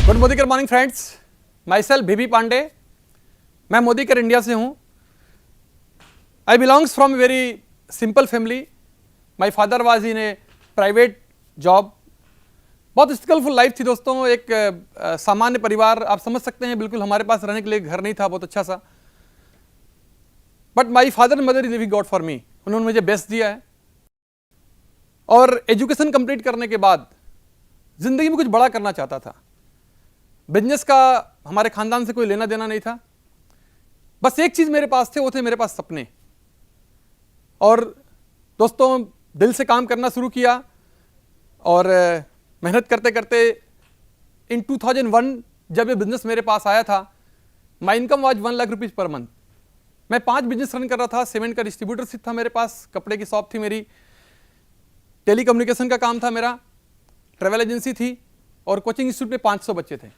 Good Modicare morning friends, my self Bibi Pandey. मैं Modicare India से हूँ। I belongs from a very simple family. My father was in a private job. बहुत struggleful life थी दोस्तों। एक सामान्य परिवार आप समझ सकते हैं। बिल्कुल हमारे पास रहने के लिए घर नहीं था बहुत अच्छा सा, but my father and mother is living God for me. उन्होंने मुझे बेस्ट दिया है। और एजुकेशन कंप्लीट करने के बाद जिंदगी में कुछ बड़ा करना चाहता था। बिजनेस का हमारे खानदान से कोई लेना देना नहीं था। बस एक चीज मेरे पास थे, वो थे मेरे पास सपने। और दोस्तों दिल से काम करना शुरू किया और मेहनत करते करते इन 2001 जब ये बिजनेस मेरे पास आया था, my income was 1 lakh rupees per month. मैं 5 बिजनेस रन कर रहा था। सीमेंट का डिस्ट्रीब्यूटरशिप था मेरे पास, कपड़े की शॉप थी मेरी, टेली कम्युनिकेशन का काम था मेरा, ट्रैवल एजेंसी थी और कोचिंग इंस्टीट्यूट में 500 बच्चे थे।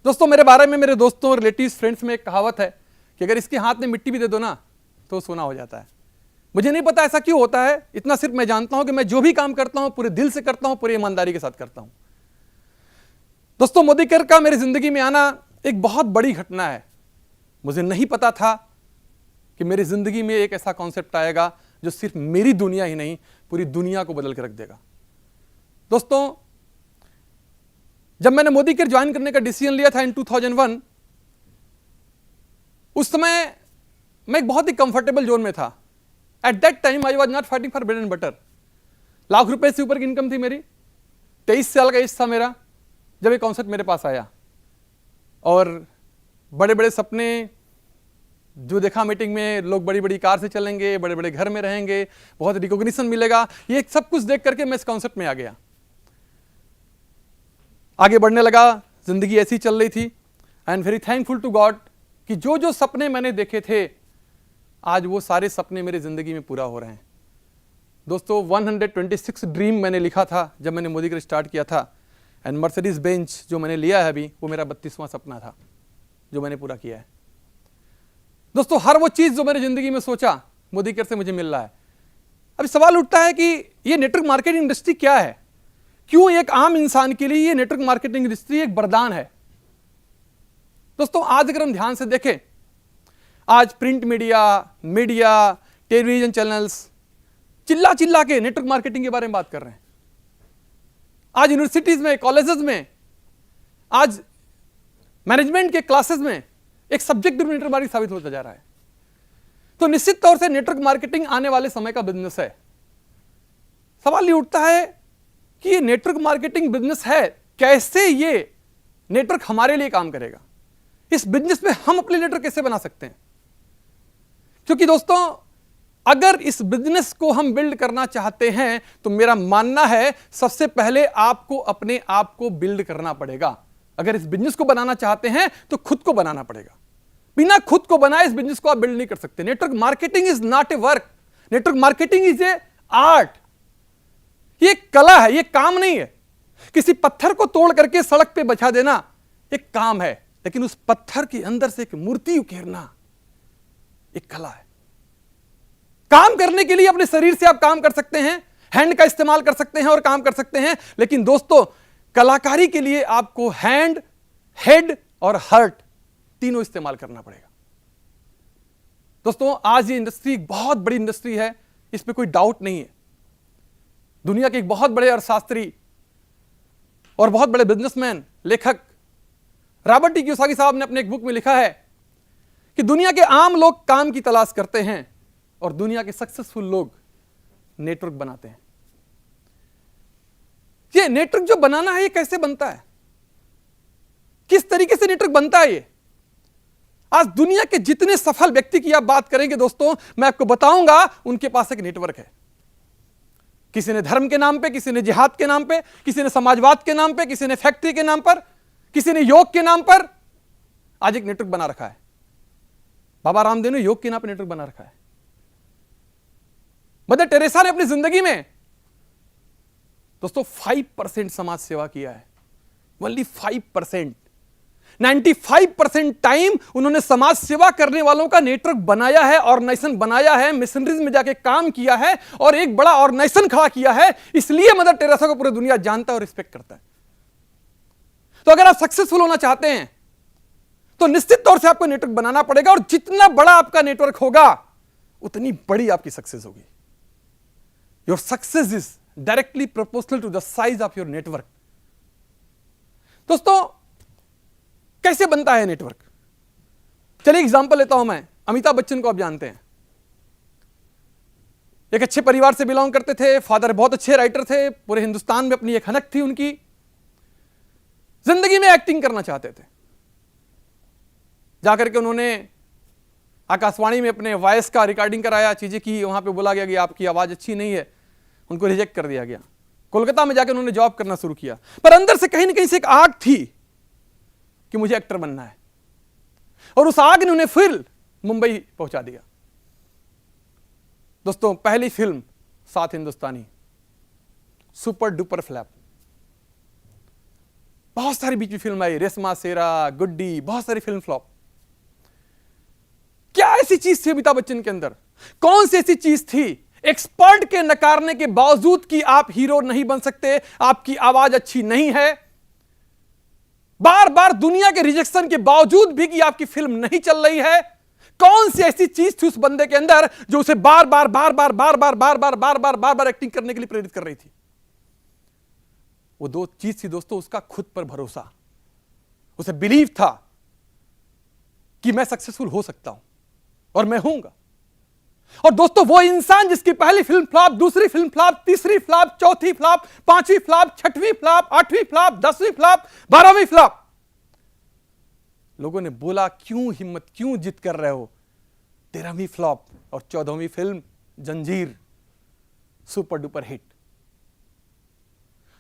दोस्तों मेरे बारे में मेरे दोस्तों, रिलेटिव्स, फ्रेंड्स में एक कहावत है कि अगर इसके हाथ में मिट्टी भी दे दो ना तो सोना हो जाता है। मुझे नहीं पता ऐसा क्यों होता है, इतना सिर्फ मैं जानता हूं कि मैं जो भी काम करता हूं पूरे दिल से करता हूं, पूरी ईमानदारी के साथ करता हूं। दोस्तों मोदीकर का मेरी जिंदगी में आना एक बहुत बड़ी घटना है। मुझे नहीं पता था कि मेरी जिंदगी में एक ऐसा कॉन्सेप्ट आएगा जो सिर्फ मेरी दुनिया ही नहीं पूरी दुनिया को बदल के रख देगा। दोस्तों जब मैंने मोदीकर ज्वाइन करने का डिसीजन लिया था इन 2001, उस समय मैं एक बहुत ही कंफर्टेबल जोन में था। At that time I was not fighting for bread and butter. Lakh रुपए से ऊपर की इनकम थी मेरी। 23 साल का एज था मेरा जब ये कॉन्सेप्ट मेरे पास आया। और बड़े बड़े सपने जो देखा मीटिंग में, लोग बड़ी बड़ी कार से चलेंगे, बड़े बड़े घर में रहेंगे, बहुत रिकॉग्निशन मिलेगा, ये सब कुछ देख करके मैं इस कॉन्सेप्ट में आ गया। आगे बढ़ने लगा, जिंदगी ऐसी चल रही थी। I am very thankful to God कि जो जो सपने मैंने देखे थे आज वो सारे सपने मेरी जिंदगी में पूरा हो रहे हैं। दोस्तों 126 ड्रीम मैंने लिखा था जब मैंने मोदीकर स्टार्ट किया था। एंड मर्सिडीज बेंच जो मैंने लिया है अभी, वो मेरा 32वां सपना था जो मैंने पूरा किया है। दोस्तों हर वो चीज जो मैंने जिंदगी में सोचा मोदीकर से मुझे मिल रहा है। अभी सवाल उठता है कि ये नेटवर्क मार्केटिंग इंडस्ट्री क्या है, क्यों एक आम इंसान के लिए ये नेटवर्क मार्केटिंग इंडस्ट्री एक वरदान है। दोस्तों आज अगर हम ध्यान से देखें, आज प्रिंट मीडिया, टेलीविजन चैनल्स चिल्ला चिल्ला के नेटवर्क मार्केटिंग के बारे में बात कर रहे हैं। आज यूनिवर्सिटीज में, कॉलेजेस में, आज मैनेजमेंट के क्लासेस में एक सब्जेक्ट नेटवर्क मार्केटिंग साबित होता जा रहा है। तो निश्चित तौर से नेटवर्क मार्केटिंग आने वाले समय का बिजनेस है। सवाल ये उठता है कि ये नेटवर्क मार्केटिंग बिजनेस है, कैसे ये नेटवर्क हमारे लिए काम करेगा, इस बिजनेस में हम अपने नेटवर्क कैसे बना सकते हैं। क्योंकि दोस्तों अगर इस बिजनेस को हम बिल्ड करना चाहते हैं तो मेरा मानना है सबसे पहले आपको अपने आप को बिल्ड करना पड़ेगा। अगर इस बिजनेस को बनाना चाहते हैं तो खुद को बनाना पड़ेगा। बिना खुद को बनाए इस बिजनेस को आप बिल्ड नहीं कर सकते। Network marketing is not a work, network marketing is a art. ये एक कला है, ये काम नहीं है। किसी पत्थर को तोड़ करके सड़क पे बचा देना एक काम है, लेकिन उस पत्थर के अंदर से एक मूर्ति उकेरना एक कला है। काम करने के लिए अपने शरीर से आप काम कर सकते हैं, हैंड का इस्तेमाल कर सकते हैं और काम कर सकते हैं, लेकिन दोस्तों कलाकारी के लिए आपको हैंड, हेड और हार्ट तीनों इस्तेमाल करना पड़ेगा। दोस्तों आज ये इंडस्ट्री एक बहुत बड़ी इंडस्ट्री है, इस पे कोई डाउट नहीं है। दुनिया के एक बहुत बड़े अर्थशास्त्री और बहुत बड़े बिजनेसमैन, लेखक रॉबर्ट टी कियोसाकी साहब ने अपने एक बुक में लिखा है कि दुनिया के आम लोग काम की तलाश करते हैं और दुनिया के सक्सेसफुल लोग नेटवर्क बनाते हैं। ये नेटवर्क जो बनाना है ये कैसे बनता है, किस तरीके से नेटवर्क बनता है ये। आज दुनिया के जितने सफल व्यक्ति की आप बात करेंगे दोस्तों, मैं आपको बताऊंगा उनके पास एक नेटवर्क है। किसी ने धर्म के नाम पे, किसी ने जिहाद के नाम पे, किसी ने समाजवाद के नाम पे, किसी ने फैक्ट्री के नाम पर, किसी ने योग के नाम पर आज एक नेटवर्क बना रखा है। बाबा रामदेव ने योग के नाम पर नेटवर्क बना रखा है। मदर टेरेसा ने अपनी जिंदगी में दोस्तों 5% समाज सेवा किया है। ओनली 5%। 95% टाइम उन्होंने समाज सेवा करने वालों का नेटवर्क बनाया है, ऑर्गेनाइजेशन बनाया है, मिशनरीज में जाके काम किया है और एक बड़ा ऑर्गेनाइजेशन खड़ा किया है। इसलिए मदर टेरेसा को पूरी दुनिया जानता है और रिस्पेक्ट करता है। तो अगर आप सक्सेसफुल होना चाहते हैं तो निश्चित तौर से आपको नेटवर्क बनाना पड़ेगा, और जितना बड़ा आपका नेटवर्क होगा उतनी बड़ी आपकी सक्सेस होगी। Your success is directly proportional to the size of your network. दोस्तों, कैसे बनता है नेटवर्क? चलिए एग्जांपल लेता हूं मैं। अमिताभ बच्चन को आप जानते हैं, एक अच्छे परिवार से बिलोंग करते थे, फादर बहुत अच्छे राइटर थे, पूरे हिंदुस्तान में अपनी एक हनक थी उनकी, जिंदगी में एक्टिंग करना चाहते थे। जाकर के उन्होंने आकाशवाणी में अपने वॉइस का रिकॉर्डिंग कराया, चीजें की, वहां पे बोला गया कि आपकी आवाज अच्छी नहीं है, उनको रिजेक्ट कर दिया गया। कोलकाता में जाकर उन्होंने जॉब करना शुरू किया, पर अंदर से कहीं ना कहीं से एक आग थी कि मुझे एक्टर बनना है, और उस आग ने उन्हें फिर मुंबई पहुंचा दिया। दोस्तों, पहली फिल्म साथ हिंदुस्तानी, सुपर डुपर फ्लैप। बहुत सारी बीच में फिल्म आई, रेशमा सेरा, गुड्डी, बहुत सारी फिल्म फ्लॉप। क्या ऐसी चीज थी अमिताभ बच्चन के अंदर? कौन सी ऐसी चीज थी एक्सपर्ट के नकारने के बावजूद कि आप हीरो नहीं बन सकते, आपकी आवाज अच्छी नहीं है, बार बार दुनिया के रिजेक्शन के बावजूद भी कि आपकी फिल्म नहीं चल रही है? कौन सी ऐसी चीज थी उस बंदे के अंदर जो उसे बार बार बार बार बार बार बार बार बार बार बार बार एक्टिंग करने के लिए प्रेरित कर रही थी? वो दो चीज थी दोस्तों, उसका खुद पर भरोसा। उसे बिलीव था कि मैं सक्सेसफुल हो सकता हूं और मैं होऊंगा। और दोस्तों, वो इंसान जिसकी पहली फिल्म फ्लॉप, दूसरी फिल्म फ्लॉप, तीसरी फ्लॉप, चौथी फ्लॉप, पांचवी फ्लॉप, छठवीं फ्लॉप, आठवीं फ्लॉप, 10वीं फ्लॉप, 12वीं फ्लॉप, लोगों ने बोला क्यों हिम्मत, क्यों जिद कर रहे हो? 13वीं फ्लॉप और 14वीं फिल्म जंजीर सुपर डुपर हिट।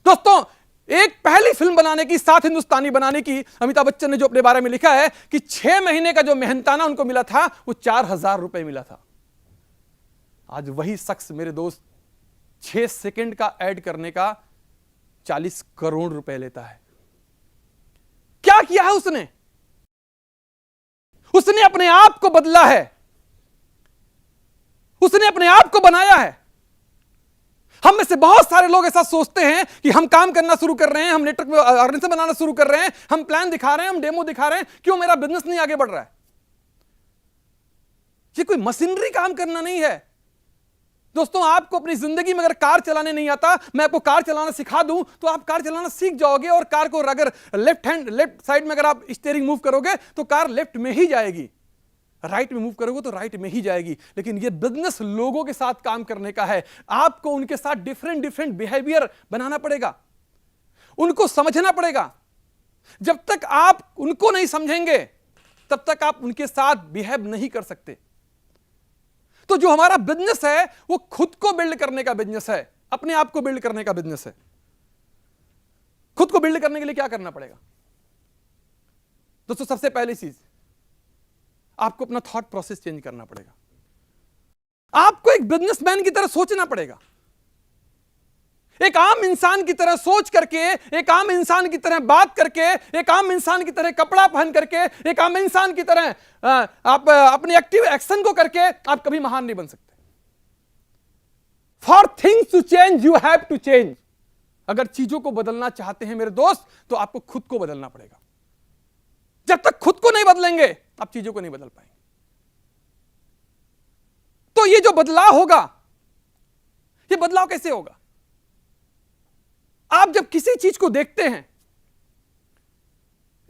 दोस्तों, एक पहली फिल्म बनाने की, साथ हिंदुस्तानी बनाने की, अमिताभ बच्चन ने जो अपने बारे में लिखा है कि 6 महीने का जो मेहनताना उनको मिला था वो 4,000 रुपए मिला था। आज वही शख्स मेरे दोस्त 6 सेकंड का ऐड करने का 40 करोड़ रुपए लेता है। क्या किया है उसने? उसने अपने आप को बदला है, उसने अपने आप को बनाया है। हम में से बहुत सारे लोग ऐसा सोचते हैं कि हम काम करना शुरू कर रहे हैं, हम नेटवर्क में ऑर्गेनाइजेशन बनाना शुरू कर रहे हैं, हम प्लान दिखा रहे हैं, हम डेमो दिखा रहे हैं, क्यों मेरा बिजनेस नहीं आगे बढ़ रहा है? ये कोई मशीनरी काम करना नहीं है दोस्तों। आपको अपनी जिंदगी में अगर कार चलाने नहीं आता, मैं आपको कार चलाना सिखा दूं तो आप कार चलाना सीख जाओगे, और कार को अगर लेफ्ट साइड में अगर आप स्टीयरिंग मूव करोगे तो कार लेफ्ट में ही जाएगी, राइट में मूव करोगे तो राइट में ही जाएगी। लेकिन ये बिजनेस लोगों के साथ काम करने का है। आपको उनके साथ डिफरेंट बिहेवियर बनाना पड़ेगा, उनको समझना पड़ेगा। जब तक आप उनको नहीं समझेंगे तब तक आप उनके साथ बिहेव नहीं कर सकते। तो जो हमारा बिजनेस है वो खुद को बिल्ड करने का बिजनेस है, अपने आप को बिल्ड करने का बिजनेस है। खुद को बिल्ड करने के लिए क्या करना पड़ेगा दोस्तों? सबसे पहली चीज, आपको अपना थॉट प्रोसेस चेंज करना पड़ेगा। आपको एक बिजनेसमैन की तरह सोचना पड़ेगा, एक आम इंसान की तरह सोच करके, एक आम इंसान की तरह बात करके, एक आम इंसान की तरह कपड़ा पहन करके, एक आम इंसान की तरह आप अपने एक्टिव एक्शन को करके आप कभी महान नहीं बन सकते। For things to change you have to change. अगर चीजों को बदलना चाहते हैं मेरे दोस्त, तो आपको खुद को बदलना पड़ेगा। जब तक खुद को नहीं बदलेंगे आप चीजों को नहीं बदल पाएंगे। तो ये जो बदलाव होगा, ये बदलाव कैसे होगा? आप जब किसी चीज को देखते हैं,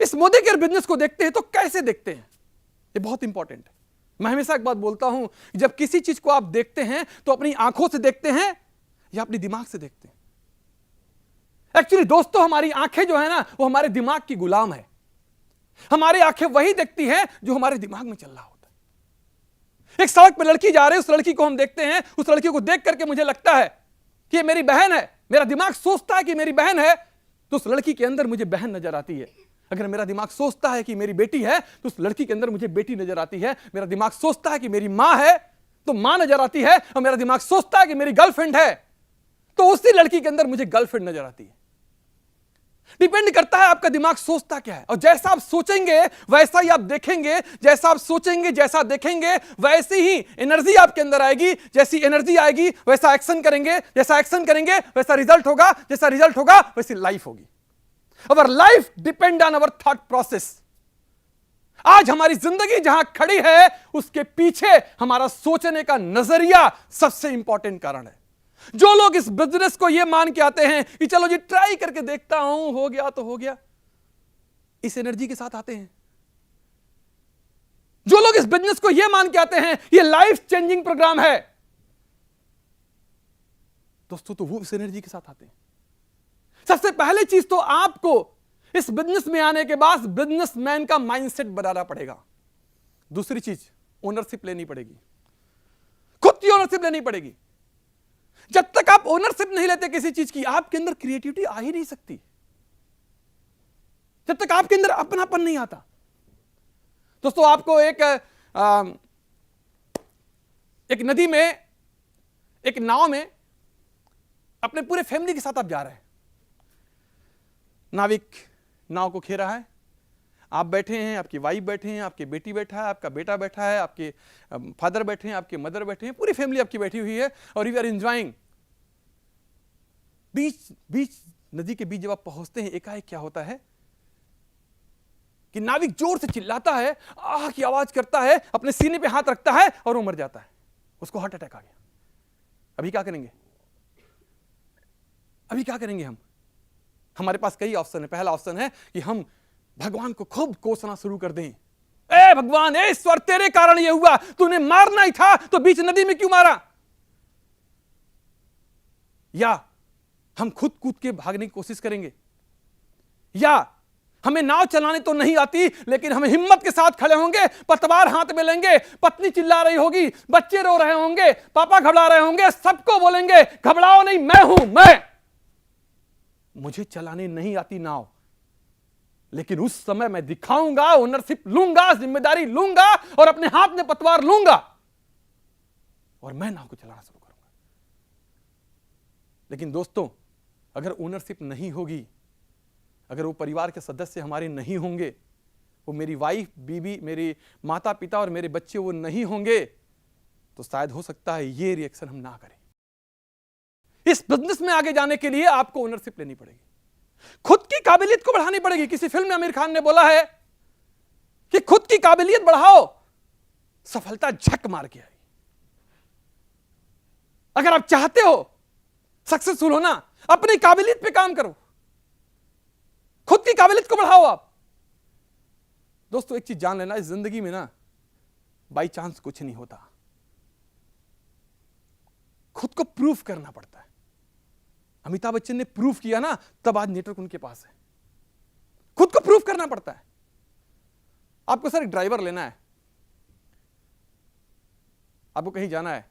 इस मोदी केयर बिजनेस को देखते हैं, तो कैसे देखते हैं? ये बहुत इंपॉर्टेंट है। मैं हमेशा एक बात बोलता हूं, जब किसी चीज को आप देखते हैं तो अपनी आंखों से देखते हैं या अपने दिमाग से देखते हैं? एक्चुअली दोस्तों, हमारी आंखें जो है ना, वो हमारे दिमाग की गुलाम है। हमारी आंखें वही देखती हैं जो हमारे दिमाग में चल रहा होता है। एक सड़क पर लड़की जा रही है, उस लड़की को हम देखते हैं, उस लड़की को देख करके मुझे लगता है कि ये मेरी बहन है। मेरा दिमाग सोचता है कि मेरी बहन है, तो उस लड़की के अंदर मुझे बहन नजर आती है। अगर मेरा दिमाग सोचता है कि मेरी बेटी है, तो उस लड़की के अंदर मुझे बेटी नजर आती है। मेरा दिमाग सोचता है कि मेरी मां है, तो मां नजर आती है। और मेरा दिमाग सोचता है कि मेरी गर्लफ्रेंड है, तो उसी लड़की के अंदर मुझे गर्लफ्रेंड नजर आती है। डिपेंड करता है आपका दिमाग सोचता क्या है, और जैसा आप सोचेंगे वैसा ही आप देखेंगे। जैसा आप सोचेंगे, जैसा देखेंगे, वैसी ही एनर्जी आपके अंदर आएगी। जैसी एनर्जी आएगी वैसा एक्शन करेंगे, जैसा एक्शन करेंगे वैसा रिजल्ट होगा, जैसा रिजल्ट होगा वैसी लाइफ होगी। Our life depend on our thought process. आज हमारी जिंदगी जहां खड़ी है उसके पीछे हमारा सोचने का नजरिया सबसे इंपॉर्टेंट कारण है। जो लोग इस बिजनेस को यह मान के आते हैं कि चलो जी ट्राई करके देखता हूं, हो गया तो हो गया, इस एनर्जी के साथ आते हैं। जो लोग इस बिजनेस को यह मान के आते हैं ये लाइफ चेंजिंग प्रोग्राम है दोस्तों, तो वो इस एनर्जी के साथ आते हैं। सबसे पहली चीज तो आपको इस बिजनेस में आने के बाद बिजनेसमैन का माइंडसेट बनाना पड़ेगा। दूसरी चीज, ओनरशिप लेनी पड़ेगी, खुद की ओनरशिप लेनी पड़ेगी। जब तक आप ओनरशिप नहीं लेते किसी चीज की, आपके अंदर क्रिएटिविटी आ ही नहीं सकती। जब तक आपके अंदर अपनापन नहीं आता। दोस्तों, आपको एक नदी में, एक नाव में अपने पूरे फैमिली के साथ आप जा रहे हैं। नाविक नाव को खेल रहा है, आप बैठे हैं, आपकी वाइफ बैठे हैं, आपकी बेटी बैठा है, आपका बेटा बैठा है, आपके फादर बैठे हैं, आपके मदर बैठे हैं, पूरी फैमिली आपकी बैठी हुई है और यू आर एंजॉयिंग। बीच नदी के बीच जब आप पहुंचते हैं, एकाएक क्या होता है कि नाविक जोर से चिल्लाता है, आह की आवाज करता है, अपने सीने पे हाथ रखता है और वो मर जाता है। उसको हार्ट अटैक आ गया। अभी क्या करेंगे? अभी क्या करेंगे हम? हमारे पास कई ऑप्शन है। पहला ऑप्शन है कि हम भगवान को खूब कोसना शुरू कर दें। ए भगवान, ए ईश्वर, तेरे कारण ये हुआ, तूने मारना ही था तो बीच नदी में क्यों मारा? या हम खुद कूद के भागने की कोशिश करेंगे, या हमें नाव चलाने तो नहीं आती लेकिन हम हिम्मत के साथ खड़े होंगे, पतवार हाथ में लेंगे, पत्नी चिल्ला रही होगी, बच्चे रो रहे होंगे, पापा घबरा रहे होंगे, सबको बोलेंगे घबराओ नहीं, मैं हूं, मुझे चलाने नहीं आती नाव, लेकिन उस समय मैं दिखाऊंगा, ओनरशिप लूंगा, जिम्मेदारी लूंगा और अपने हाथ में पतवार लूंगा और मैं नाव को चलाना शुरू करूंगा। लेकिन दोस्तों, अगर ओनरशिप नहीं होगी, अगर वो परिवार के सदस्य हमारे नहीं होंगे, वो मेरी वाइफ, बीवी, मेरे माता पिता और मेरे बच्चे वो नहीं होंगे, तो शायद हो सकता है ये रिएक्शन हम ना करें। इस बिजनेस में आगे जाने के लिए आपको ओनरशिप लेनी पड़ेगी, खुद की काबिलियत को बढ़ानी पड़ेगी। किसी फिल्म में आमिर खान ने बोला है कि खुद की काबिलियत बढ़ाओ, सफलता झक मार के आई। अगर आप चाहते हो सक्सेसफुल होना, अपनी काबिलियत पे काम करो, खुद की काबिलियत को बढ़ाओ। आप दोस्तों, एक चीज जान लेना, इस जिंदगी में ना बाई चांस कुछ नहीं होता, खुद को प्रूफ करना पड़ता है। अमिताभ बच्चन ने प्रूफ किया ना, तब आज नेटवर्क उनके पास है। खुद को प्रूफ करना पड़ता है। आपको सर एक ड्राइवर लेना है, आपको कहीं जाना है,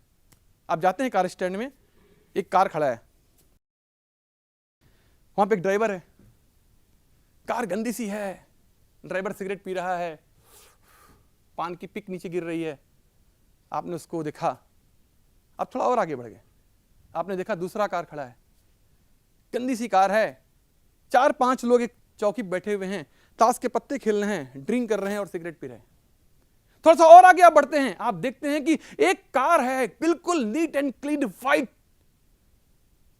आप जाते हैं कार स्टैंड में, एक कार खड़ा है, वहां पे एक ड्राइवर है, कार गंदी सी है, ड्राइवर सिगरेट पी रहा है, पान की पिक नीचे गिर रही है। आपने उसको देखा, आप थोड़ा और आगे बढ़ गए, आपने देखा दूसरा कार खड़ा है, गंदी सी कार है, 4-5 लोग एक चौकी पे बैठे हुए हैं, ताश के पत्ते खेल रहे हैं, ड्रिंक कर रहे हैं और सिगरेट पी रहे हैं। थोड़ा सा और आगे आप बढ़ते हैं, आप देखते हैं कि एक कार है, बिल्कुल नीट एंड क्लीन, व्हाइट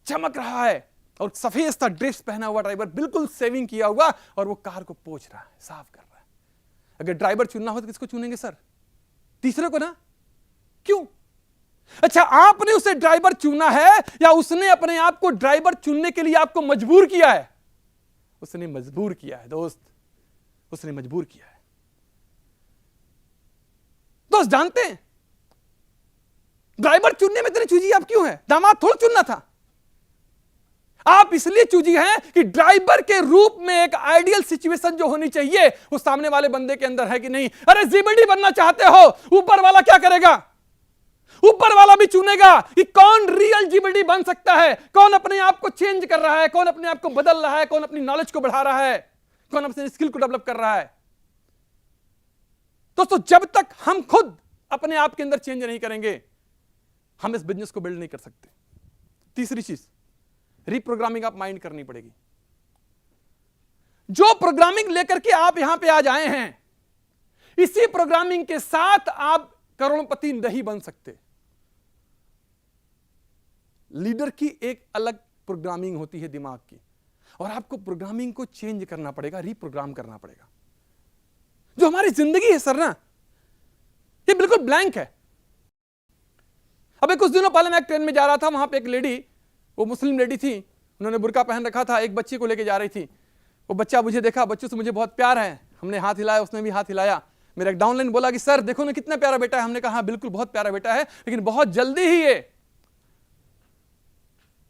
चमक रहा है और सफेद सा ड्रेस पहना हुआ ड्राइवर, बिल्कुल सेविंग किया हुआ, और वो कार को पोंछ रहा है, साफ कर रहा है। अगर ड्राइवर चुनना हो तो किसको चुनेंगे सर? तीसरे को ना। क्यों? अच्छा, आपने उसे ड्राइवर चुना है या उसने अपने आप को ड्राइवर चुनने के लिए आपको मजबूर किया है? उसने मजबूर किया है दोस्त, उसने मजबूर किया है। दोस्त जानते हैं ड्राइवर चुनने में इतनी चूजी आप क्यों है? दामाद थोड़ा चुनना था। आप इसलिए चूजी हैं कि ड्राइवर के रूप में एक आइडियल सिचुएशन जो होनी चाहिए उस सामने वाले बंदे के अंदर है कि नहीं। अरे जीबीडी बनना चाहते हो, ऊपर वाला क्या करेगा? ऊपर वाला भी चुनेगा कि कौन रियल जीबीडी बन सकता है, कौन अपने आप को चेंज कर रहा है, कौन अपने आप को बदल रहा है, कौन अपनी नॉलेज को बढ़ा रहा है, कौन अपने स्किल को डेवलप कर रहा है। दोस्तों, जब तक हम खुद अपने आप के अंदर चेंज नहीं करेंगे, हम इस बिजनेस को बिल्ड नहीं कर सकते। तीसरी चीज, रीप्रोग्रामिंग आप माइंड करनी पड़ेगी। जो प्रोग्रामिंग लेकर के आप यहां पे आज आए हैं, इसी प्रोग्रामिंग के साथ आप करोड़पति नहीं बन सकते। लीडर की एक अलग प्रोग्रामिंग होती है दिमाग की, और आपको प्रोग्रामिंग को चेंज करना पड़ेगा, रीप्रोग्राम करना पड़ेगा। जो हमारी जिंदगी है सर ना, ये बिल्कुल ब्लैंक है। अबे कुछ दिनों पहले मैं एक ट्रेन में जा रहा था, वहां पे एक लेडी, वो मुस्लिम लेडी थी, उन्होंने बुर्का पहन रखा था, एक बच्चे को लेके जा रही थी। वो बच्चा मुझे देखा, बच्चों से मुझे बहुत प्यार है, हमने हाथ हिलाया, उसने भी हाथ हिलाया। मेरा एक डाउनलाइन बोला कि सर देखो ना कितना प्यारा बेटा है। हमने कहा हाँ बिल्कुल बहुत प्यारा बेटा है, लेकिन बहुत जल्दी ही ये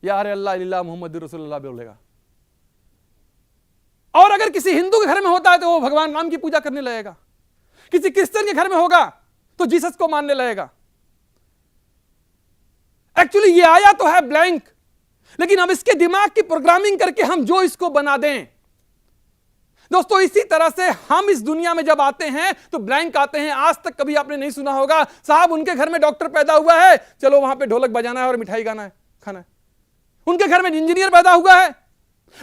यार अल्लाह इल्ला मोहम्मद रसूलुल्लाह बोलेगा। और अगर किसी हिंदू के घर में होता है तो वो भगवान राम की पूजा करने लगेगा, किसी क्रिश्चियन के घर में होगा तो जीसस को मानने लगेगा। एक्चुअली ये आया तो है ब्लैंक, लेकिन अब इसके दिमाग की प्रोग्रामिंग करके हम जो इसको बना दें। दोस्तों इसी तरह से हम इस दुनिया में जब आते हैं तो ब्लैंक आते हैं। आज तक कभी आपने नहीं सुना होगा साहब उनके घर में डॉक्टर पैदा हुआ है, चलो वहां पे ढोलक बजाना है और मिठाई खाना है। उनके घर में इंजीनियर पैदा हुआ है।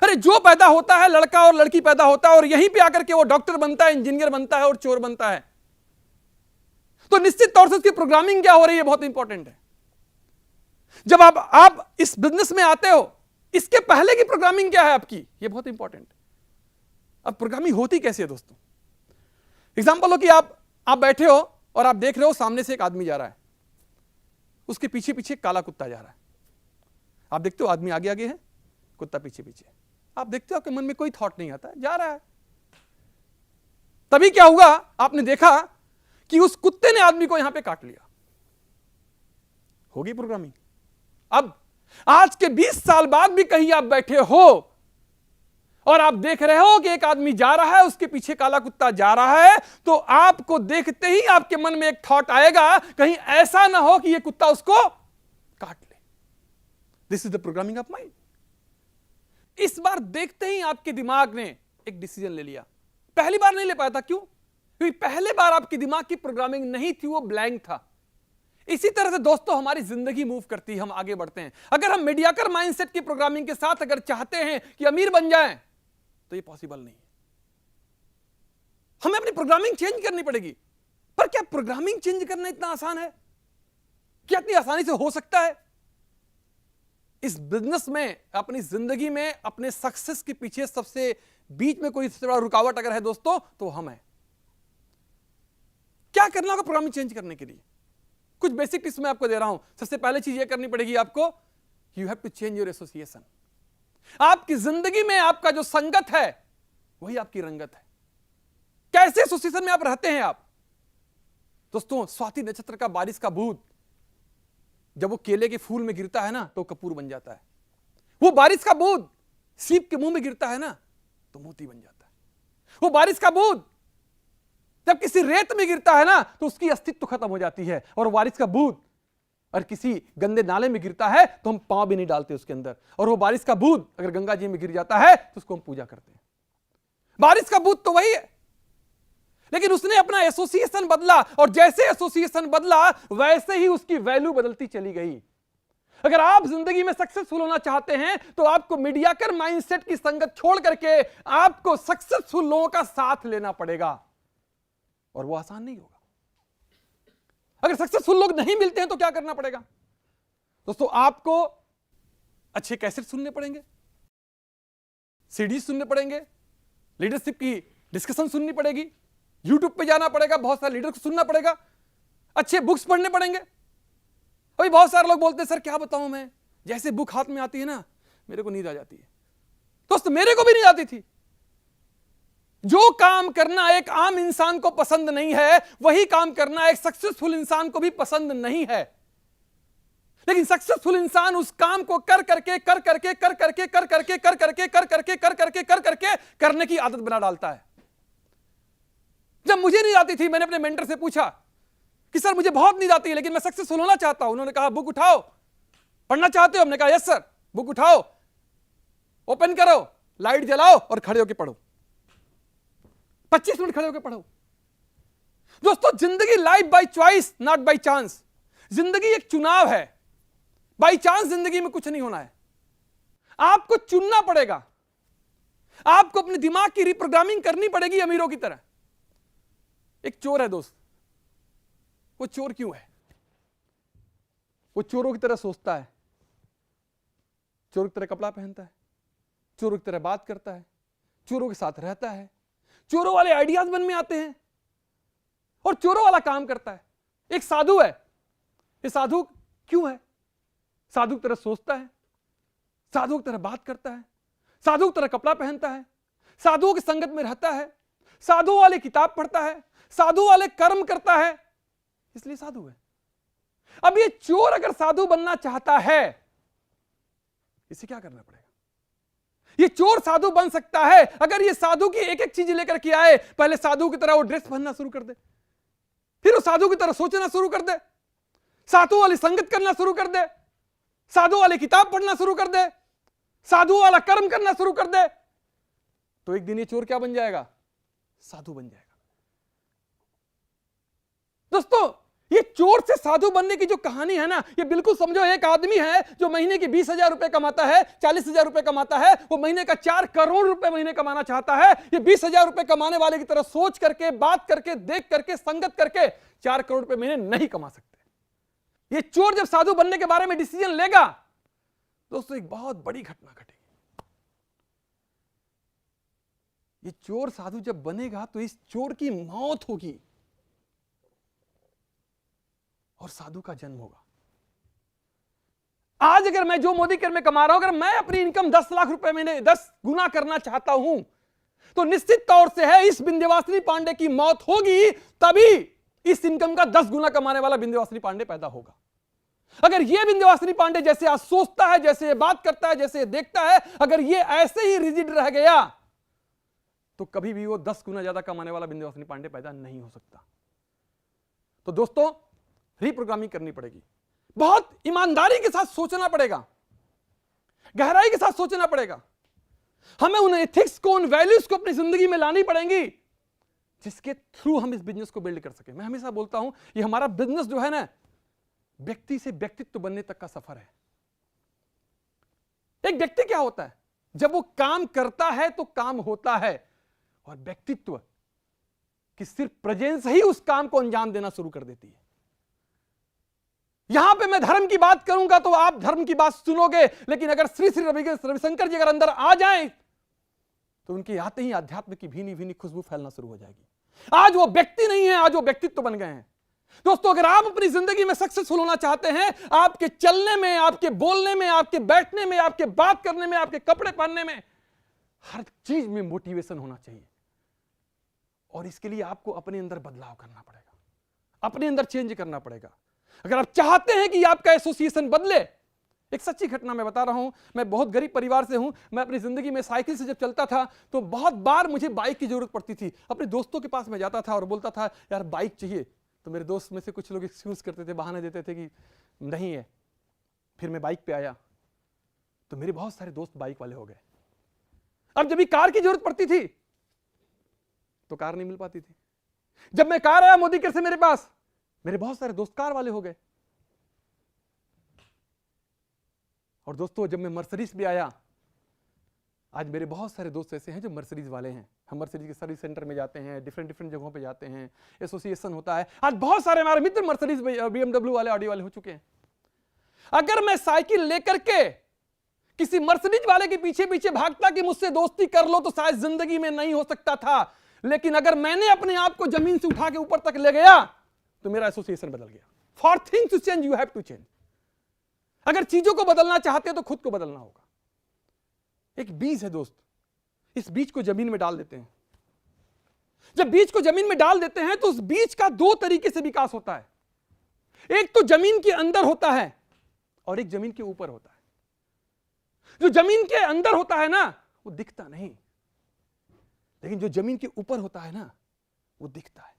अरे जो पैदा होता है, लड़का और लड़की पैदा होता है और यहीं पे आकर के वो डॉक्टर बनता है, इंजीनियर बनता है और चोर बनता है। तो निश्चित तौर से उसकी प्रोग्रामिंग क्या हो रही है बहुत इंपॉर्टेंट है। जब आप इस बिजनेस में आते हो, इसके पहले की प्रोग्रामिंग क्या है आपकी, ये बहुत इंपॉर्टेंट है। अब प्रोग्रामिंग होती कैसे है दोस्तों? एग्जांपल हो कि आप बैठे हो और आप देख रहे हो सामने से एक आदमी जा रहा है, उसके पीछे पीछे काला कुत्ता जा रहा है। आप देखते हो आदमी आगे आगे है, कुत्ता पीछे पीछे। आप देखते हो आपके मन में कोई थॉट नहीं आता है, जा रहा है। तभी क्या हुआ, आपने देखा कि उस कुत्ते ने आदमी को यहां पे काट लिया। होगी प्रोग्रामिंग। अब आज के 20 साल बाद भी कहीं आप बैठे हो और आप देख रहे हो कि एक आदमी जा रहा है, उसके पीछे काला कुत्ता जा रहा है, तो आपको देखते ही आपके मन में एक थॉट आएगा कहीं ऐसा ना हो कि यह कुत्ता उसको काट ले। This is the programming of mind. इस बार देखते ही आपके दिमाग ने एक डिसीजन ले लिया। पहली बार नहीं ले पाया था, क्यों? क्योंकि पहले बार आपके दिमाग की प्रोग्रामिंग नहीं थी, वो ब्लैंक था। इसी तरह से दोस्तों हमारी जिंदगी मूव करती है, हम आगे बढ़ते हैं। अगर हम मीडियाकर माइंडसेट की प्रोग्रामिंग के साथ अगर चाहते हैं कि अमीर बन जाएं, तो ये पॉसिबल नहीं है। हमें अपनी प्रोग्रामिंग चेंज करनी पड़ेगी। पर क्या प्रोग्रामिंग चेंज करना इतना आसान है? क्या इतनी आसानी से हो सकता है? इस बिजनेस में, अपनी जिंदगी में, अपने सक्सेस के पीछे सबसे बीच में कोई सबसे बड़ा रुकावट अगर है दोस्तों, तो हम हैं। क्या करना होगा प्रोग्रामिंग चेंज करने के लिए? कुछ बेसिक टिप्स मैं आपको दे रहा हूं। सबसे पहले चीज ये करनी पड़ेगी आपको, you have to change your association. आपकी जिंदगी में आपका जो संगत है वही आपकी रंगत है। कैसे एसोसिएशन में आप रहते हैं आप? दोस्तों स्वाति नक्षत्र का बारिश का बूंद जब वो केले के फूल में गिरता है ना तो कपूर बन जाता है। वो बारिश का बूंद सीप के मुंह में गिरता है ना तो मोती बन जाता है। वो बारिश का बूंद जब किसी रेत में गिरता है ना तो उसकी अस्तित्व खत्म हो जाती है। और बारिश का बूंद और किसी गंदे नाले में गिरता है तो हम पांव भी नहीं डालते उसके अंदर। और वो बारिश का बूंद अगर गंगा जी में गिर जाता है तो उसको हम पूजा करते हैं। बारिश का बूंद तो वही है, लेकिन उसने अपना एसोसिएशन बदला और जैसे एसोसिएशन बदला वैसे ही उसकी वैल्यू बदलती चली गई। अगर आप जिंदगी में सक्सेसफुल होना चाहते हैं तो आपको मीडियाकर माइंडसेट की संगत छोड़ करके आपको सक्सेसफुल लोगों का साथ लेना पड़ेगा, और वो आसान नहीं होगा। अगर सक्सेसफुल लोग नहीं मिलते हैं तो क्या करना पड़ेगा दोस्तों? आपको अच्छे कैसेट सुनने पड़ेंगे, सीडी सुनने पड़ेंगे, लीडरशिप की डिस्कशन सुननी पड़ेगी, यूट्यूब पे जाना पड़ेगा, बहुत सारे लीडर को सुनना पड़ेगा, अच्छे बुक्स पढ़ने पड़ेंगे। अभी बहुत सारे लोग बोलते हैं सर क्या बताऊं मैं, जैसे बुक हाथ में आती है ना मेरे को नींद आ जाती है। दोस्त मेरे को भी नींद आती थी। जो काम करना एक आम इंसान को पसंद नहीं है वही काम करना एक सक्सेसफुल इंसान को भी पसंद नहीं है। लेकिन सक्सेसफुल इंसान उस काम को कर करके करने की आदत बना डालता है। जब मुझे नींद आती थी मैंने अपने मेंटर से पूछा कि सर मुझे बहुत नींद आती है लेकिन मैं सक्सेसफुल होना चाहता हूं। उन्होंने कहा बुक उठाओ, पढ़ना चाहते हो? हमने कहा यस सर। बुक उठाओ, ओपन करो, लाइट जलाओ और खड़े होकर पढ़ो। 25 मिनट खड़े होकर पढ़ो। दोस्तों जिंदगी life by choice not by chance. जिंदगी एक चुनाव है, बाय चांस जिंदगी में कुछ नहीं होना है। आपको चुनना पड़ेगा, आपको अपने दिमाग की रिप्रोग्रामिंग करनी पड़ेगी अमीरों की तरह। एक चोर है दोस्त, वो चोर क्यों है? वो चोरों की तरह सोचता है, चोर की तरह कपड़ा पहनता है, चोरों की तरह बात करता है, चोरों के साथ रहता है, चोरों वाले आइडियाज मन में आते हैं और चोरों वाला काम करता है। एक साधु है, ये साधु क्यों है? साधु की तरह सोचता है, साधु की तरह बात करता है, साधु की तरह कपड़ा पहनता है, साधुओं की संगत में रहता है, साधु वाले किताब पढ़ता है, साधु वाले कर्म करता है, इसलिए साधु है। अब ये चोर अगर साधु बनना चाहता है, इसे क्या करना पड़ेगा? ये चोर साधु बन सकता है अगर ये साधु की एक एक चीज लेकर के आए। पहले साधु की तरह वो ड्रेस पहनना शुरू कर दे, फिर वो साधु की तरह सोचना शुरू कर दे, साधु वाली संगत करना शुरू कर दे, साधु वाली किताब पढ़ना शुरू कर दे, साधु वाला कर्म करना शुरू कर दे, तो एक दिन ये चोर क्या बन जाएगा? साधु बन जाएगा। दोस्तों, ये चोर से साधु बनने की जो कहानी है ना, ये बिल्कुल समझो एक आदमी है जो महीने की 20,000 रुपए कमाता है, 40,000 रुपए कमाता है, वो महीने का 4 करोड़ रुपए महीने कमाना चाहता है। ये 20,000 रुपए कमाने वाले की तरह सोच करके, बात करके, देख करके, संगत करके 4 करोड़ रुपए महीने नहीं कमा सकते। ये चोर जब साधु बनने के बारे में डिसीजन लेगा, दोस्तों एक बहुत बड़ी घटना घटेगी। ये चोर साधु जब बनेगा तो इस चोर की मौत होगी और साधु का जन्म होगा। आज अगर मैं जो मोदी कर में कमा रहा हूं, अगर मैं अपनी इनकम 10 लाख रुपए महीने 10 गुना करना चाहता हूं, तो निश्चित तौर से है इस विंध्यवासिनी पांडे की मौत होगी, तभी इस इनकम का 10 गुना कमाने वाला विंध्यवासिनी पांडे पैदा होगा। अगर यह विंध्यवासिनी पांडे जैसे आज सोचता है, जैसे ये बात करता है, जैसे ये देखता है, अगर ये ऐसे ही रिजिड रह गया तो कभी भी वो 10 गुना ज्यादा कमाने वाला विंध्यवासिनी पांडे पैदा नहीं हो सकता। तो दोस्तों, रीप्रोग्रामिंग करनी पड़ेगी, बहुत ईमानदारी के साथ सोचना पड़ेगा, गहराई के साथ सोचना पड़ेगा। हमें उन एथिक्स को, उन वैल्यूज को अपनी जिंदगी में लानी पड़ेंगी जिसके थ्रू हम इस बिजनेस को बिल्ड कर सके। मैं हमेशा बोलता हूं, ये हमारा बिजनेस जो है ना, व्यक्ति से व्यक्तित्व बनने तक का सफर है। एक व्यक्ति क्या होता है? जब वो काम करता है तो काम होता है, और व्यक्तित्व की सिर्फ प्रेजेंस ही उस काम को अंजाम देना शुरू कर देती है। यहां पे मैं धर्म की बात करूंगा तो आप धर्म की बात सुनोगे, लेकिन अगर श्री श्री रविशंकर जी अगर अंदर आ जाएं तो उनके आते ही आध्यात्म की भीनी भीनी खुशबू फैलना शुरू हो जाएगी। आज वो व्यक्ति नहीं है, आज वो व्यक्तित्व बन गए हैं। दोस्तों, अगर आप अपनी जिंदगी में सक्सेसफुल होना चाहते हैं, आपके चलने में, आपके बोलने में, आपके बैठने में, आपके बात करने में, आपके कपड़े पहनने में, हर चीज में मोटिवेशन होना चाहिए। और इसके लिए आपको अपने अंदर बदलाव करना पड़ेगा, अपने अंदर चेंज करना पड़ेगा। अगर आप चाहते हैं कि आपका एसोसिएशन बदले, एक सच्ची घटना मैं बता रहा हूं। मैं बहुत गरीब परिवार से हूं। मैं अपनी जिंदगी में साइकिल से जब चलता था तो बहुत बार मुझे बाइक की जरूरत पड़ती थी। अपने दोस्तों के पास मैं जाता था और बोलता था यार बाइक चाहिए, तो मेरे दोस्त में से कुछ लोग एक्सक्यूज करते थे, बहाने देते थे कि नहीं है। फिर मैं बाइक पे आया तो मेरे बहुत सारे दोस्त बाइक वाले हो गए। अब जब भी कार की जरूरत पड़ती थी तो कार नहीं मिल पाती थी। जब मैं कार आया मोदी केयर से मेरे पास, मेरे बहुत सारे दोस्त कार वाले हो गए। और दोस्तों, जब मैं मर्सिडीज भी आया, आज मेरे बहुत सारे दोस्त ऐसे हैं जो मर्सिडीज वाले हैं। हम मर्सिडीज के सर्विस सेंटर में जाते हैं, डिफरेंट जगहों पे जाते हैं, एसोसिएशन होता है। आज बहुत सारे हमारे मित्र मर्सिडीज BMW वाले, ऑडी वाले हो चुके हैं। अगर मैं साइकिल लेकर के किसी मर्सिडीज वाले के पीछे पीछे भागता कि मुझसे दोस्ती कर लो, तो शायद जिंदगी में नहीं हो सकता था। लेकिन अगर मैंने अपने आप को जमीन से उठा के ऊपर तक ले गया तो मेरा एसोसिएशन बदल गया। For things to change you have to change. अगर चीजों को बदलना चाहते हैं तो खुद को बदलना होगा। एक बीज है दोस्त, इस बीज को जमीन में डाल देते हैं। जब बीज को जमीन में डाल देते हैं तो उस बीज का 2 तरीके से विकास होता है। एक तो जमीन के अंदर होता है और एक जमीन के ऊपर होता है। जो जमीन के अंदर होता है ना, वो दिखता नहीं, लेकिन जो जमीन के ऊपर होता है ना, वो दिखता है।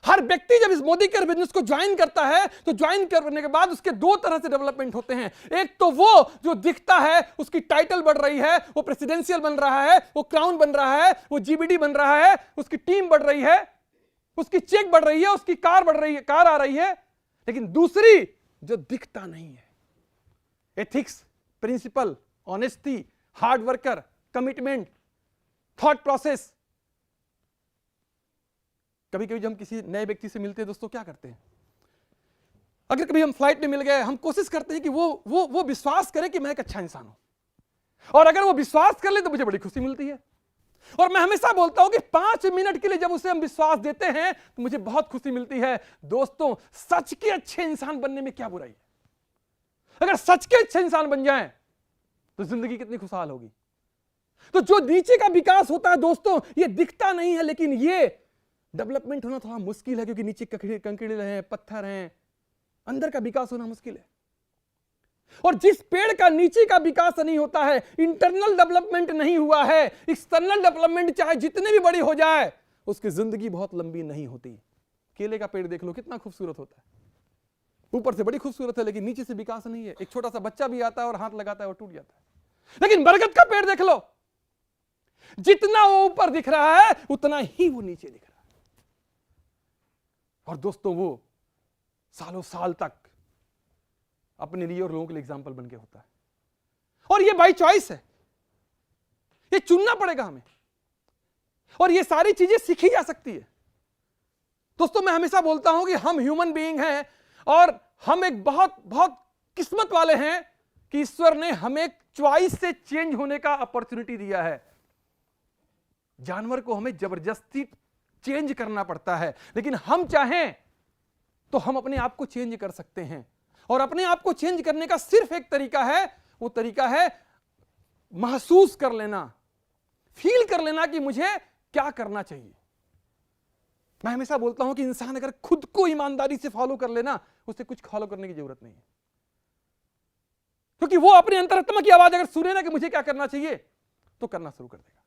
हर व्यक्ति जब इस मोदी केयर बिजनेस को ज्वाइन करता है तो ज्वाइन करने के बाद उसके 2 तरह से डेवलपमेंट होते हैं। एक तो वो जो दिखता है, उसकी टाइटल बढ़ रही है, वो प्रेसिडेंशियल बन रहा है, वो क्राउन बन रहा है, वो GBD बन रहा है, उसकी टीम बढ़ रही है, उसकी चेक बढ़ रही है, उसकी कार बढ़ रही है, कार आ रही है। लेकिन दूसरी जो दिखता नहीं है, ethics, principle, honesty, hard worker, commitment, thought process. कभी कभी जब हम किसी नए व्यक्ति से मिलते हैं दोस्तों, क्या करते हैं? अगर कभी हम फ्लाइट में मिल गए, हम कोशिश करते हैं कि वो विश्वास करे कि मैं एक अच्छा इंसान हूं। और अगर वो विश्वास कर ले तो मुझे बड़ी खुशी मिलती है। और मैं हमेशा बोलता हूं कि 5 मिनट के लिए जब उसे हम विश्वास देते हैं तो मुझे बहुत खुशी मिलती है। दोस्तों, सच के अच्छे इंसान बनने में क्या बुराई है? अगर सच के अच्छे इंसान बन जाएं तो जिंदगी कितनी खुशहाल होगी। तो जो नीचे का विकास होता है दोस्तों, ये दिखता नहीं है, लेकिन ये डेवलपमेंट होना थोड़ा मुश्किल है, क्योंकि नीचे कंकड़ हैं, पत्थर हैं, अंदर का विकास होना मुश्किल है। और जिस पेड़ का नीचे का विकास नहीं होता है, इंटरनल डेवलपमेंट नहीं हुआ है, एक्सटर्नल डेवलपमेंट चाहे जितने भी बड़ी हो जाए, उसकी जिंदगी बहुत लंबी नहीं होती। केले का पेड़ देख लो, कितना खूबसूरत होता है, ऊपर से बड़ी खूबसूरत है, लेकिन नीचे से विकास नहीं है। एक छोटा सा बच्चा भी आता है और हाथ लगाता है और टूट जाता है। लेकिन बरगद का पेड़ देख लो, जितना वो ऊपर दिख रहा है उतना ही वो नीचे दिख रहा है। और दोस्तों, वो सालों साल तक अपने लिए और लोगों के लिए एग्जाम्पल बन के होता है। और ये बाई चॉइस है, ये चुनना पड़ेगा हमें, और ये सारी चीजें सीखी जा सकती है। दोस्तों, मैं हमेशा बोलता हूं कि हम ह्यूमन बीइंग हैं, और हम एक बहुत बहुत किस्मत वाले हैं कि ईश्वर ने हमें चॉइस से चेंज होने का अपॉर्चुनिटी दिया है। जानवर को हमें जबरदस्ती चेंज करना पड़ता है, लेकिन हम चाहें तो हम अपने आप को चेंज कर सकते हैं। और अपने आप को चेंज करने का सिर्फ एक तरीका है, वो तरीका है महसूस कर लेना, फील कर लेना कि मुझे क्या करना चाहिए। मैं हमेशा बोलता हूं कि इंसान अगर खुद को ईमानदारी से फॉलो कर लेना, उसे कुछ फॉलो करने की जरूरत नहीं है, क्योंकि वो अपने अंतरात्मा की आवाज अगर सुने ना कि मुझे क्या करना चाहिए, तो करना शुरू कर देगा।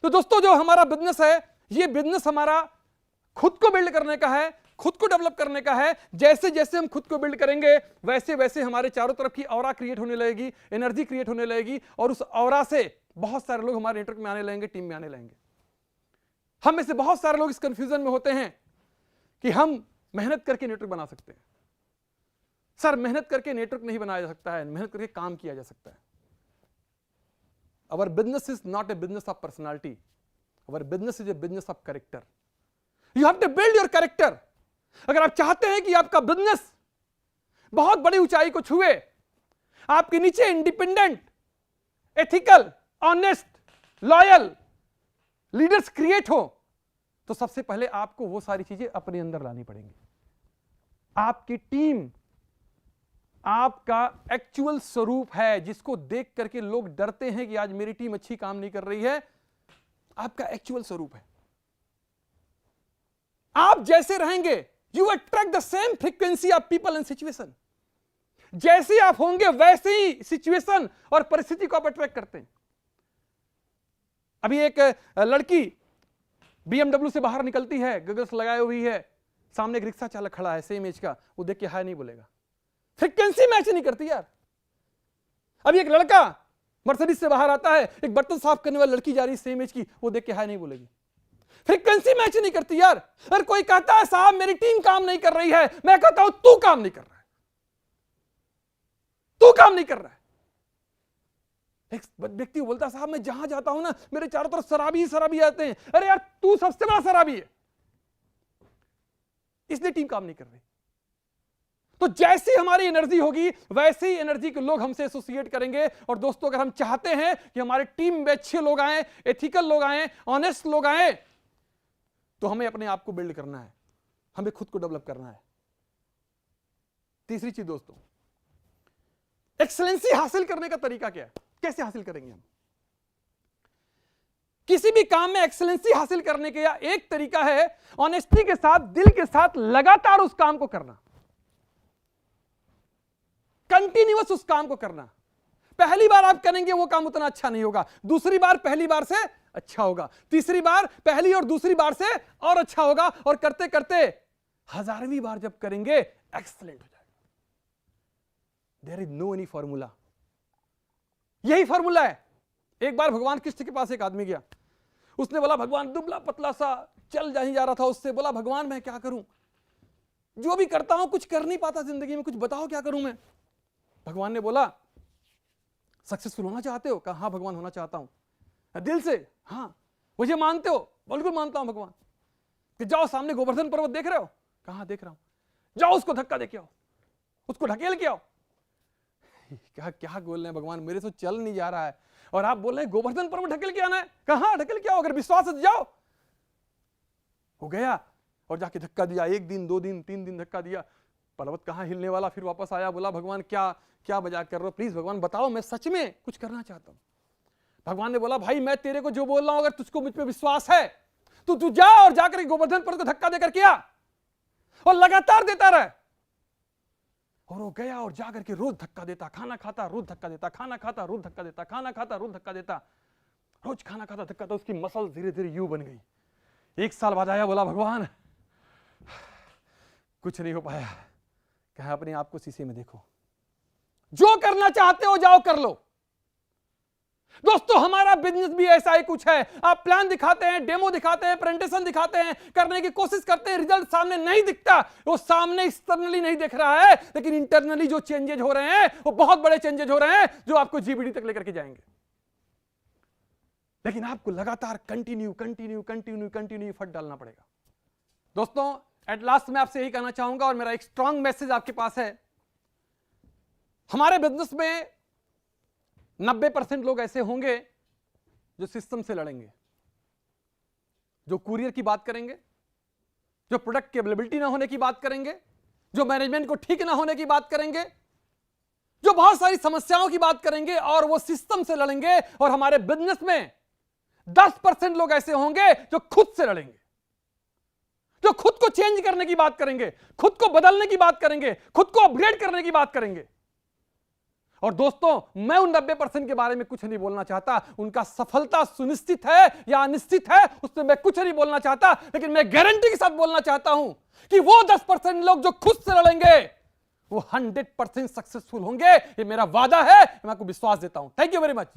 तो दोस्तों, जो हमारा बिजनेस है, ये बिजनेस हमारा खुद को बिल्ड करने का है, खुद को डेवलप करने का है। जैसे जैसे हम खुद को बिल्ड करेंगे, वैसे वैसे हमारे चारों तरफ की ऑरा क्रिएट होने लगेगी, एनर्जी क्रिएट होने लगेगी, और उस ऑरा से बहुत सारे लोग हमारे नेटवर्क में आने लगेंगे, टीम में आने लगेंगे। हम में से बहुत सारे लोग इस कंफ्यूजन में होते हैं कि हम मेहनत करके नेटवर्क बना सकते हैं। सर, मेहनत करके नेटवर्क नहीं बनाया जा सकता है, मेहनत करके काम किया जा सकता है। Our business is not a business of personality. Our business is a business of character. You have to build your character. अगर आप चाहते हैं कि आपका बिजनेस बहुत बड़ी ऊंचाई को छुए, आपके नीचे independent, ethical, honest, loyal leaders create हो, तो सबसे पहले आपको वो सारी चीजें अपने अंदर लानी पड़ेंगी। आपकी टीम आपका एक्चुअल स्वरूप है, जिसको देख करके लोग डरते हैं कि आज मेरी टीम अच्छी काम नहीं कर रही है। आपका एक्चुअल स्वरूप है। आप जैसे रहेंगे, you attract the same frequency of people and situation. जैसे आप होंगे वैसे ही सिचुएशन और परिस्थिति को आप अट्रैक्ट करते हैं। अभी एक लड़की BMW से बाहर निकलती है, गगल्स लगाए हुई है, सामने एक रिक्शा चालक खड़ा है सेम एज का, वो देख के हाय नहीं बोलेगा, फ्रीक्वेंसी मैच नहीं करती यार। अभी एक लड़का मर्सिडीज से बाहर आता है, एक बर्तन साफ करने वाली लड़की जा रही है सेम एज की, वो देख के हाय नहीं बोलेगी, फ्रीक्वेंसी मैच नहीं करती यार। अगर कोई कहता है साहब मेरी टीम काम नहीं कर रही है, मैं कहता हूं तू काम नहीं कर रहा है, तू काम नहीं कर रहा है। एक व्यक्ति बोलता है साहब मैं जहां जाता हूं ना, मेरे चारों तरफ शराबी ही शराबी आते हैं। अरे यार, तू सबसे बड़ा शराबी है, इसलिए टीम काम नहीं कर रही। तो जैसी हमारी एनर्जी होगी, वैसे ही एनर्जी के लोग हमसे एसोसिएट करेंगे। और दोस्तों, अगर हम चाहते हैं कि हमारे टीम में अच्छे लोग आए, एथिकल लोग आए, ऑनेस्ट लोग आए, तो हमें अपने आप को बिल्ड करना है, हमें खुद को डेवलप करना है। तीसरी चीज दोस्तों, एक्सीलेंसी हासिल करने का तरीका क्या है, कैसे हासिल करेंगे हम? किसी भी काम में एक्सीलेंसी हासिल करने का एक तरीका है ऑनेस्टी के साथ, दिल के साथ लगातार उस काम को करना, कंटिन्यूअस उस काम को करना। पहली बार आप करेंगे वो काम उतना अच्छा नहीं होगा, दूसरी बार पहली बार से अच्छा होगा, तीसरी बार पहली और दूसरी बार से और अच्छा होगा, और करते करते 1000वीं बार जब करेंगे एक्सीलेंट हो जाएगा। There is no any formula, यही फॉर्मूला है। एक बार भगवान कृष्ण के पास एक आदमी गया, उसने बोला भगवान, दुबला पतला सा चल नहीं जा रहा था, उससे बोला भगवान मैं क्या करूं, जो भी करता हूं कुछ कर नहीं पाता जिंदगी में, कुछ बताओ क्या करूं मैं। भगवान ने बोला सक्सेसफुल होना चाहते हो? कहा हाँ भगवान होना चाहता हूं। दिल से? हाँ। मुझे मानते हो? बिल्कुल मानता हूं भगवान। कि जाओ सामने गोवर्धन पर्वत देख रहे हो? कहा देख रहा हूं। जाओ उसको धक्का दे के आओ, उसको ढकेल के आओ। क्या क्या बोल रहे हैं भगवान, मेरे से चल नहीं जा रहा है और आप बोल रहे हैं गोवर्धन पर्वत ढकेल के आना है। कहां ढकेल के आओ, अगर विश्वास है तो जाओ। हो गया और जाके धक्का दिया, 1 दिन 2 दिन 3 दिन धक्का दिया, पर्वत कहां हिलने वाला। फिर वापस आया, बोला भगवान क्या क्या मजाक कर रहे हो, प्लीज भगवान बताओ, मैं सच में कुछ करना चाहता हूं। भगवान ने बोला भाई मैं तेरे को जो बोल रहा हूं, अगर तुझको मुझ पे विश्वास है तो तू जा और जाकर गोवर्धन पर्वत को धक्का देकर के आ और लगातार देता रहे। और वो गया और जाकर के रोज धक्का देता, खाना खाता रोज धक्का देता, खाना खाता रोज धक्का देता, खाना खाता रोज धक्का देता, रोज खाना खाता धक्का देता। उसकी मसल धीरे धीरे यूं बन गई। 1 साल बाद आया, बोला भगवान कुछ नहीं हो पाया। कहा अपने आप को शीशे में देखो, जो करना चाहते हो जाओ कर लो। दोस्तों हमारा बिजनेस भी ऐसा ही कुछ है। आप प्लान दिखाते हैं, डेमो दिखाते हैं, प्रेजेंटेशन दिखाते हैं, करने की कोशिश करते हैं, रिजल्ट सामने नहीं दिखता। वो सामने एक्सटर्नली नहीं दिख रहा है, लेकिन इंटरनली जो चेंजेज हो रहे हैं वो बहुत बड़े चेंजेज हो रहे हैं, जो आपको जीबीडी तक लेकर के जाएंगे। लेकिन आपको लगातार continue continue continue continue effort डालना पड़ेगा। दोस्तों एट लास्ट मैं आपसे यही कहना चाहूंगा और मेरा एक स्ट्रांग मैसेज आपके पास है। हमारे बिजनेस में 90% लोग ऐसे होंगे जो सिस्टम से लड़ेंगे, जो कुरियर की बात करेंगे, जो प्रोडक्ट की अवेलेबिलिटी ना होने की बात करेंगे, जो मैनेजमेंट को ठीक ना होने की बात करेंगे, जो बहुत सारी समस्याओं की बात करेंगे और वो सिस्टम से लड़ेंगे। और हमारे बिजनेस में 10% लोग ऐसे होंगे जो खुद से लड़ेंगे, जो खुद को चेंज करने की बात करेंगे, खुद को बदलने की बात करेंगे, खुद को अपग्रेड करने की बात करेंगे। और दोस्तों मैं उन 90% के बारे में कुछ नहीं बोलना चाहता। उनका सफलता सुनिश्चित है या अनिश्चित है उससे मैं कुछ नहीं बोलना चाहता, लेकिन मैं गारंटी के साथ बोलना चाहता हूं कि वो 10% लोग जो खुद से लड़ेंगे वो 100% सक्सेसफुल होंगे। ये मेरा वादा है, मैं आपको विश्वास देता हूं। Thank you very much.